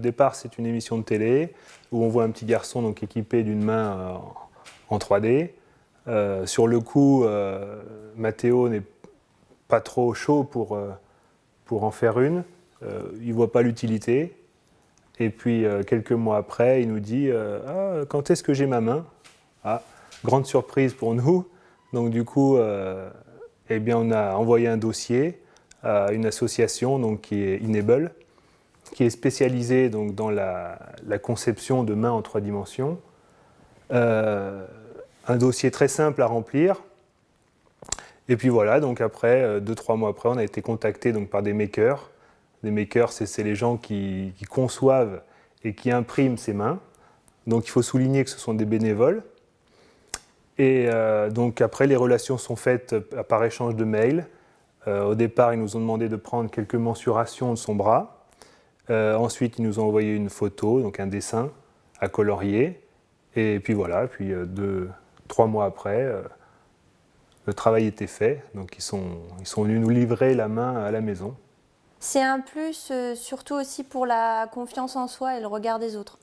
départ, c'est une émission de télé où on voit un petit garçon donc, équipé d'une main en 3D. Sur le coup, Matteo n'est pas trop chaud pour en faire une. Il ne voit pas l'utilité. Et puis, quelques mois après, il nous dit ah, quand est-ce que j'ai ma main? Ah, grande surprise pour nous. Donc, du coup, eh bien, on a envoyé un dossier à une association donc, qui est Enable, qui est spécialisée donc, dans la conception de mains en 3 dimensions. Un dossier très simple à remplir. Et puis voilà, donc après, 2-3 mois après, on a été contacté donc, par des makers. Les makers, c'est les gens qui conçoivent et qui impriment ces mains. Donc il faut souligner que ce sont des bénévoles. Et donc après, les relations sont faites par échange de mails. Au départ, ils nous ont demandé de prendre quelques mensurations de son bras. Ensuite, ils nous ont envoyé une photo, donc un dessin à colorier. Et puis voilà, puis 2-3 mois après, le travail était fait. Donc ils sont venus nous livrer la main à la maison. C'est un plus, surtout aussi pour la confiance en soi et le regard des autres.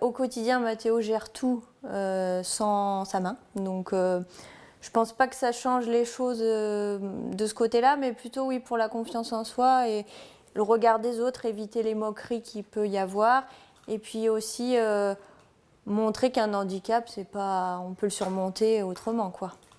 Au quotidien, Matteo gère tout sans sa main. Donc, je pense pas que ça change les choses de ce côté-là, mais plutôt oui pour la confiance en soi et le regard des autres, éviter les moqueries qu'il peut y avoir. Et puis aussi montrer qu'un handicap, c'est pas, on peut le surmonter autrement, quoi.